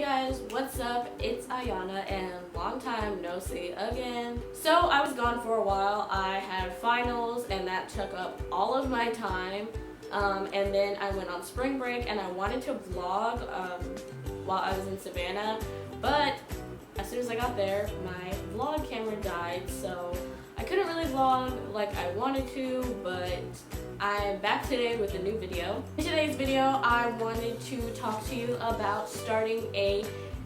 guys, what's up? It's Aiyana and long time no see again. So I was gone for a while. I had finals and that took up all of my time. And then I went on spring break and I wanted to vlog while I was in Savannah, but as soon as I got there, my vlog camera died, so I couldn't really vlog like I wanted to, but I'm back today with a new video. In today's video, I wanted to talk to you about starting a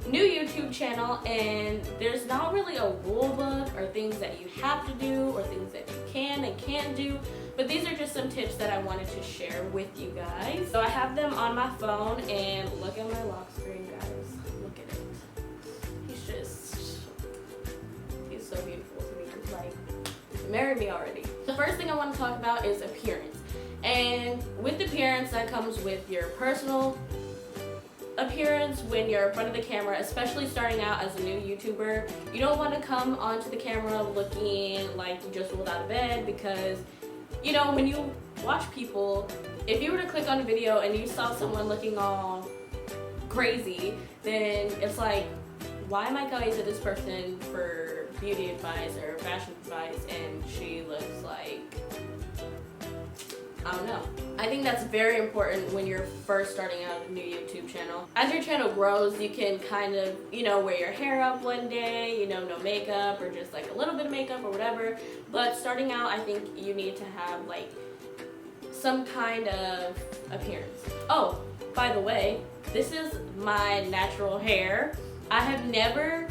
new YouTube channel, and there's not really a rule book or things that you have to do or things that you can and can't do, but these are just some tips that I wanted to share with you guys. So I have them on my phone, and look at my lock screen, guys. Look at it. He's so beautiful to me. He's like, marry me already. The first thing I want to talk about is appearance. And with appearance, that comes with your personal appearance when you're in front of the camera, especially starting out as a new YouTuber. You don't want to come onto the camera looking like you just rolled out of bed, because you know, when you watch people, if you were to click on a video and you saw someone looking all crazy, then it's like, why am I going to this person for beauty advice or fashion advice and she looks like, I don't know. I think that's very important when you're first starting out a new YouTube channel. As your channel grows, you can kind of, you know, wear your hair up one day, you know, no makeup or just like a little bit of makeup or whatever. But starting out, I think you need to have like some kind of appearance. Oh, by the way, this is my natural hair. I have never,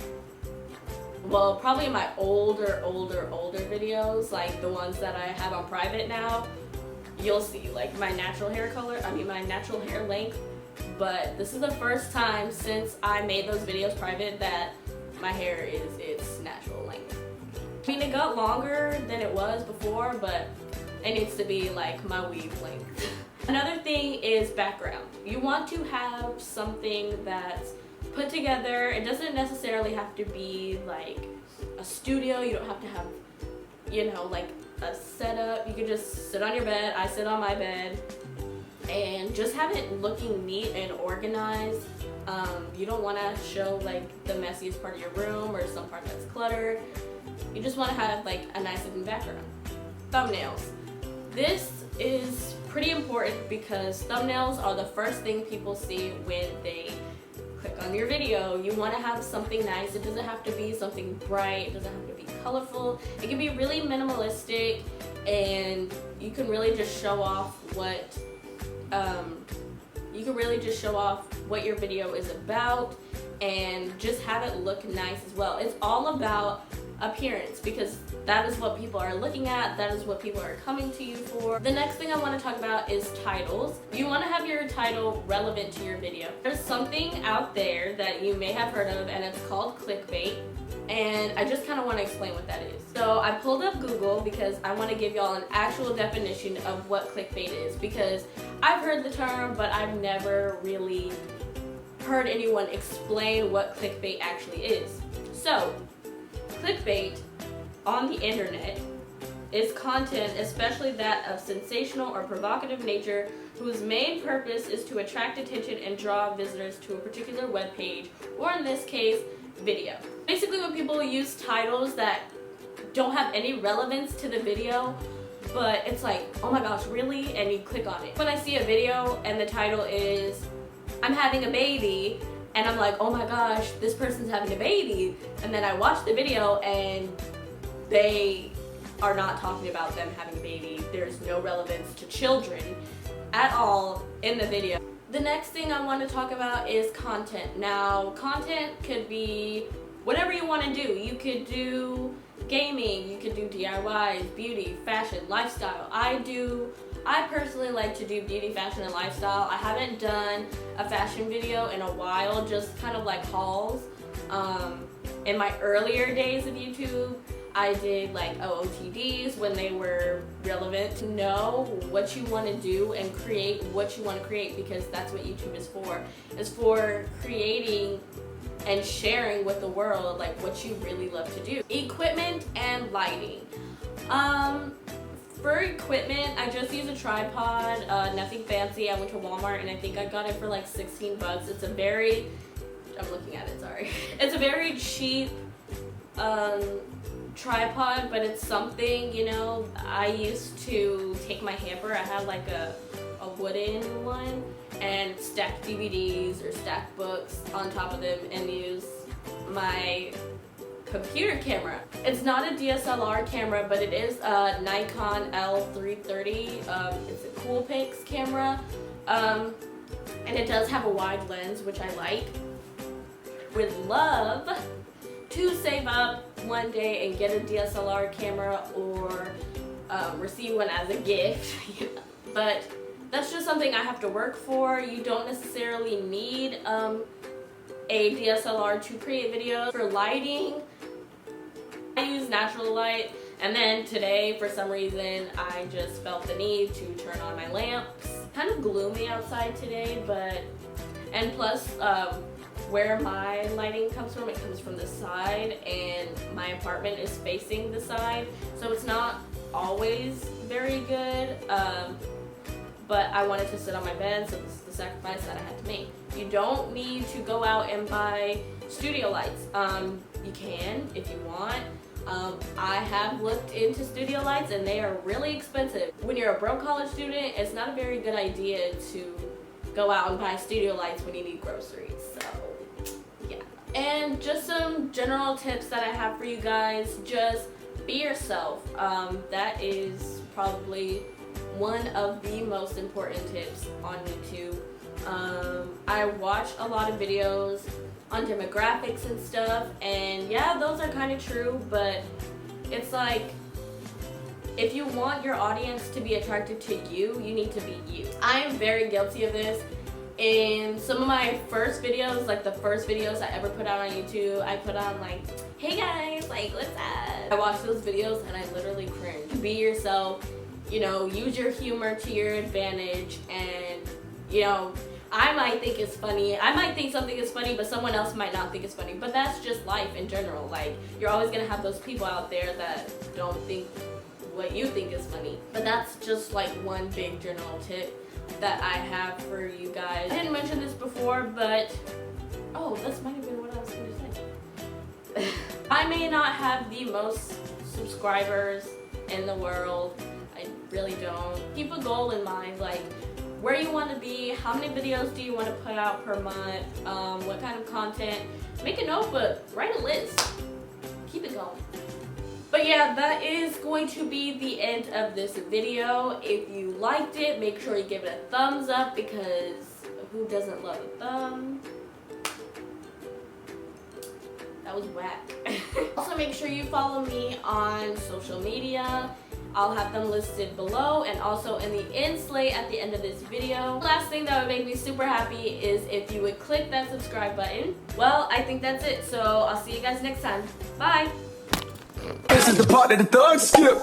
well, probably in my older videos, like the ones that I have on private now, you'll see like my natural hair color, my natural hair length, but this is the first time since I made those videos private that my hair is its natural length. I mean, it got longer than it was before, but it needs to be like my weave length. Another thing is background. You want to have something that's put together. It doesn't necessarily have to be like a studio. You don't have to have, you know, like a setup. You can just sit on your bed. I sit on my bed and just have it looking neat and organized. You don't want to show like the messiest part of your room or some part that's cluttered. You just want to have like a nice looking background. Thumbnails. This is pretty important because thumbnails are the first thing people see when they click on your video. You want to have something nice. It doesn't have to be something bright. It doesn't have to be colorful. It can be really minimalistic, and you can really just show off what your video is about, and just have it look nice as well. It's all about appearance because that is what people are looking at, that is what people are coming to you for. The next thing I want to talk about is titles. You want to have your title relevant to your video. There's something out there that you may have heard of, and it's called clickbait, and I just kind of want to explain what that is. So I pulled up Google because I want to give y'all an actual definition of what clickbait is, because I've heard the term, but I've never really heard anyone explain what clickbait actually is. So clickbait on the internet is content, especially that of sensational or provocative nature, whose main purpose is to attract attention and draw visitors to a particular web page, or in this case, video. Basically, when people use titles that don't have any relevance to the video, but it's like, oh my gosh, really? And you click on it. When I see a video and the title is, I'm having a baby, and I'm like, oh my gosh, this person's having a baby, and then I watch the video and they are not talking about them having a baby. There's no relevance to children at all in the video. The next thing I want to talk about is content. Now, content could be whatever you want to do. You could do gaming, you could do DIYs, beauty, fashion, lifestyle. I personally like to do beauty, fashion, and lifestyle. I haven't done a fashion video in a while, just kind of like hauls. In my earlier days of YouTube, I did like OOTDs when they were relevant. To know what you want to do and create what you want to create, because that's what YouTube is for. It's for creating and sharing with the world like what you really love to do. Equipment and lighting. For equipment, I just use a tripod, nothing fancy. I went to Walmart and I think I got it for like 16 bucks. It's a very, I'm looking very cheap tripod, but it's something, you know. I used to take my hamper, I had like a wooden one, and stack DVDs or stack books on top of them and use my computer camera. It's not a DSLR camera, but it is a Nikon L330. It's a Coolpix camera, and it does have a wide lens, which I like. Would love to save up one day and get a DSLR camera or receive one as a gift. But that's just something I have to work for. You don't necessarily need a DSLR to create videos. For lighting, I use natural light, and then today for some reason I just felt the need to turn on my lamps. Kind of gloomy outside today, and plus where my lighting comes from, it comes from the side, and my apartment is facing the side, so it's not always very good, but I wanted to sit on my bed, so this is the sacrifice that I had to make. You don't need to go out and buy studio lights. You can if you want. I have looked into studio lights and they are really expensive. When you're a broke college student, it's not a very good idea to go out and buy studio lights when you need groceries, so yeah. And just some general tips that I have for you guys. Just be yourself. That is probably one of the most important tips on YouTube. I watch a lot of videos on demographics and stuff, and yeah, those are kind of true, but it's like, if you want your audience to be attracted to you, you need to be you. I am very guilty of this. In some of my first videos, like the first videos I ever put out on YouTube, I put on like, hey guys, like what's up? I watch those videos and I literally cringe. Be yourself, you know, use your humor to your advantage, and you know, I might think it's funny, I might think something is funny, but someone else might not think it's funny. But that's just life in general. Like, you're always gonna have those people out there that don't think what you think is funny. But that's just like one big general tip that I have for you guys. I didn't mention this before, but oh, this might have been what I was gonna say. I may not have the most subscribers in the world. I really don't. Keep a goal in mind, like where you want to be, how many videos do you want to put out per month, what kind of content. Make a notebook, write a list, keep it going. But yeah, that is going to be the end of this video. If you liked it, make sure you give it a thumbs up, because who doesn't love a thumb? That was whack. Also, make sure you follow me on social media. I'll have them listed below and also in the end slate at the end of this video. Last thing that would make me super happy is if you would click that subscribe button. Well, I think that's it, so I'll see you guys next time. Bye! This is the part that the thugs skip.